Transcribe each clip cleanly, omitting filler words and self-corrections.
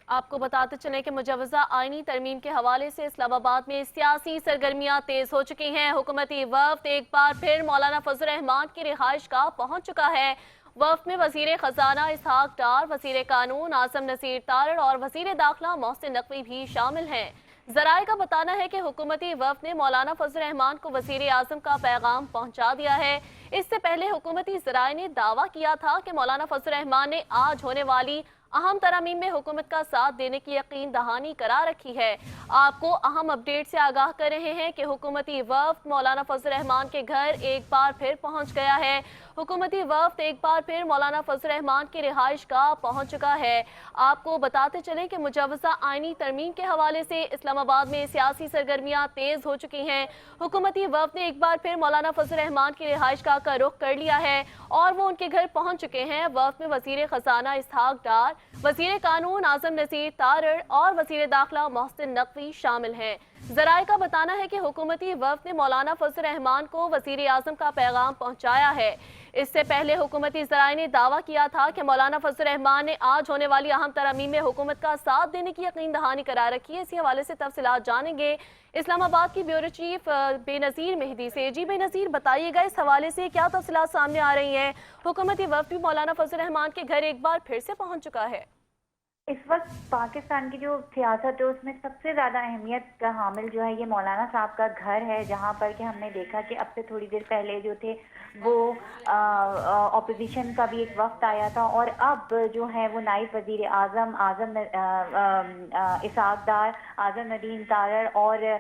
आपको बताते चलें कि मुजवजा आईनी तरमीम के हवाले से इस्लामाबाद में सियासी सरगर्मियां तेज हो चुकी हैं। हुकूमती वफ्द एक बार फिर मौलाना फजल रहमान की रिहाइश गाह पहुंच चुका है। वफ्द में वजीर खजाना इसहाक डार, वजीर कानून आजम नसीर तारड़ और वजीर दाखिला मोहसिन नकवी भी शामिल हैं। जराये का बताना है कि हुकूमती वफ्द ने मौलाना फजल रहमान को वजीर आजम का पैगाम पहुंचा दिया है। इससे पहले हुकूमती जराये ने दावा किया था कि मौलाना फजल रहमान ने आज होने वाली अहम तरमीम में हुकूमत का साथ देने की यकीन दहानी करा रखी है। आपको अहम अपडेट से आगाह कर रहे हैं कि हुकूमती वफ्द मौलाना फजल रहमान के घर एक बार फिर पहुंच गया है। हुकूमती वफ्द एक बार फिर मौलाना फजल रहमान की रिहाइश गाह पहुंच चुका है। आपको बताते चलें कि मुजवजा आईनी तरमीम के हवाले से इस्लामाबाद में सियासी सरगर्मियां तेज हो चुकी हैं। हुकूमती वफ्द ने एक बार फिर मौलाना फजल रहमान की रिहाइश गाह का रुख कर लिया है और वो उनके घर पहुंच चुके हैं। वफ्द में वजीर खजाना इसहाक डार, वजीर कानून आजम नसीर तारड़ और वजीर दाखिला मोहसिन नकवी शामिल हैं। जराये का बताना है कि हुकूमती वफ्द ने मौलाना फजल रहमान को वजीर आजम का पैगाम पहुंचाया है। इससे पहले हुकूमती जराये ने दावा किया था कि मौलाना फजल रहमान ने आज होने वाली अहम तरमीम में हुकूमत का साथ देने की यकीन दहानी करा रखी है। इसी हवाले से तफसीलात जानेंगे इस्लामाबाद की ब्यूरो चीफ बेनज़ीर मेहदी से। जी बेनज़ीर, बताइएगा इस हवाले से क्या तफसीलात सामने आ रही हैं? हुकूमती वफ्द भी मौलाना फजल रहमान के घर एक बार फिर से पहुंच चुका है। इस वक्त पाकिस्तान की जो सियासत है उसमें सबसे ज़्यादा अहमियत का हामिल जो है ये मौलाना साहब का घर है, जहाँ पर कि हमने देखा कि अब से थोड़ी देर पहले जो थे वो ऑपोजिशन का भी एक वक्त आया था और अब जो है वो नायब वजीर आजम इसहाक डार, आजम नदीम तारड़ और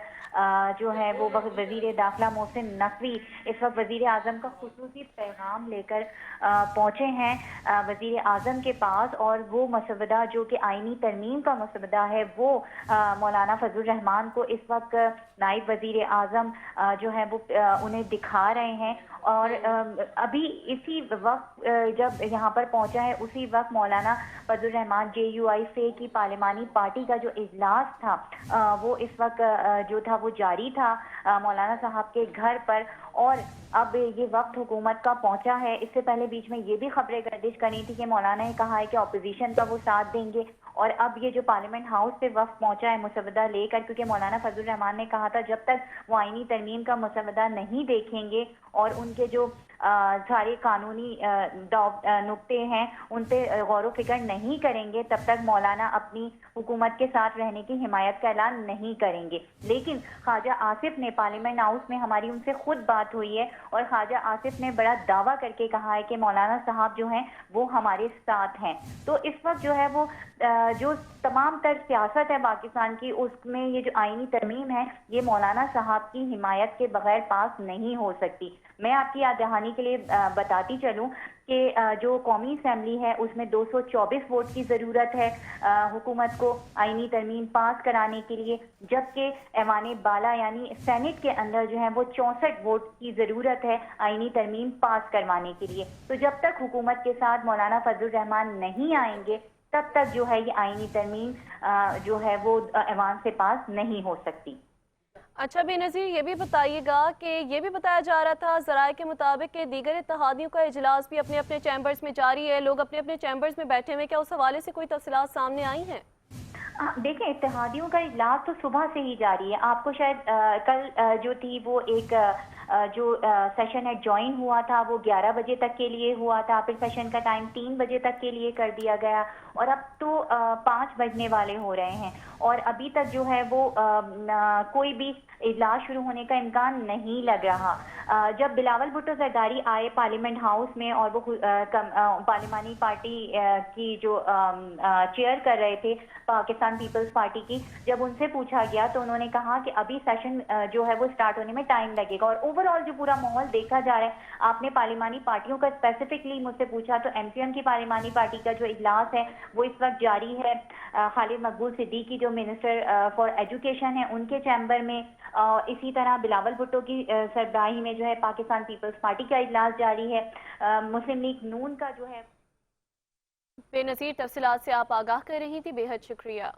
जो है वो वजीर दाखिला मोहसिन नकवी इस वक्त वजीर आजम का खुसूसी पैगाम लेकर पहुँचे हैं वजीर आजम के पास। और वो मसवदा जो कि आईनी तरमीम का मसवदा है वो मौलाना फजल रहमान को इस वक्त नायब वजीर आजम जो है वो उन्हें दिखा रहे हैं। और अभी इसी वक्त जब यहाँ पर पहुंचा है उसी वक्त मौलाना फजल रहमान JUI से की पार्लिमानी पार्टी का जो इजलास था वो इस वक्त जो था वो जारी था मौलाना साहब के घर पर। और अब ये वक्त हुकूमत का पहुंचा है। इससे पहले बीच में ये भी खबरें गर्दिश करी थी कि मौलाना ने कहा है कि अपोजिशन का वो साथ देंगे। और अब ये जो पार्लियामेंट हाउस से वक्त पहुंचा है मसवदा लेकर, क्योंकि मौलाना फजल रहमान ने कहा था जब तक वो आईनी तरमीम का मसवदा नहीं देखेंगे और उनके जो सारे कानूनी नुक्ते हैं उन पे गौर व फिक्र नहीं करेंगे तब तक मौलाना अपनी हुकूमत के साथ रहने की हिमायत का ऐलान नहीं करेंगे। लेकिन ख्वाजा आसिफ ने पार्लियामेंट हाउस में हमारी उनसे खुद बात हुई है और ख्वाजा आसिफ ने बड़ा दावा करके कहा है कि मौलाना साहब जो हैं वो हमारे साथ हैं। तो इस वक्त जो है वो जो तमाम तर सियासत है पाकिस्तान की उसमें ये जो आईनी तरमीम है ये मौलाना साहब की हिमायत के बगैर पास नहीं हो सकती। मैं आपकी याद दहानी के लिए बताती चलूं कि जो कौमी असम्बली है उसमें 224 वोट की ज़रूरत है हुकूमत को आईनी तरमीम पास कराने के लिए, जबकि ऐवान बाला यानी सेनेट के अंदर जो है वो 64 वोट की ज़रूरत है आईनी तरमीम पास करवाने के लिए। तो जब तक हुकूमत के साथ मौलाना फजल रहमान नहीं आएंगे तब तक जो है ये आईनी तरमीम जो है वो ऐवान से पास नहीं हो सकती। अच्छा बेनज़ीर, ये भी बताइएगा कि ये भी बताया जा रहा था ज़राए के मुताबिक कि दीगर इत्तेहादियों का इजलास भी अपने अपने चैम्बर्स में जारी है, लोग अपने अपने चैम्बर्स में बैठे हुए, क्या उस हवाले से कोई तफसीलात सामने आई हैं? देखें, इत्तेहादियों का इजलास तो सुबह से ही जारी है। आपको शायद कल जो थी वो एक जो सेशन है ज्वाइन हुआ था वो 11 बजे तक के लिए हुआ था, फिर सेशन का टाइम 3 बजे तक के लिए कर दिया गया और अब तो 5 बजने वाले हो रहे हैं और अभी तक जो है वो कोई भी इजलास शुरू होने का इम्कान नहीं लग रहा। जब बिलावल भुट्टो जरदारी आए पार्लियामेंट हाउस में और वो पार्लिमानी पार्टी की जो चेयर कर रहे थे पाकिस्तान पीपल्स पार्टी की, जब उनसे पूछा गया तो उन्होंने कहा कि अभी सेशन जो है वो स्टार्ट होने में टाइम लगेगा। और ओवरऑल जो पूरा माहौल देखा जा रहा है, आपने पार्लिमानी पार्टियों का स्पेसिफिकली मुझसे पूछा तो MQM की पार्लिमानी पार्टी का जो इजलास है वो इस वक्त जारी है। खालिद मकबूल सिद्दीकी जो मिनिस्टर फॉर एजुकेशन है उनके चैम्बर में, इसी तरह बिलावल भुट्टो की सरबराही में जो है पाकिस्तान पीपल्स पार्टी का इजलास जारी है। मुस्लिम लीग नून का जो है। बेनज़ीर, तफसीलात से आप आगाह कर रही थी, बेहद शुक्रिया।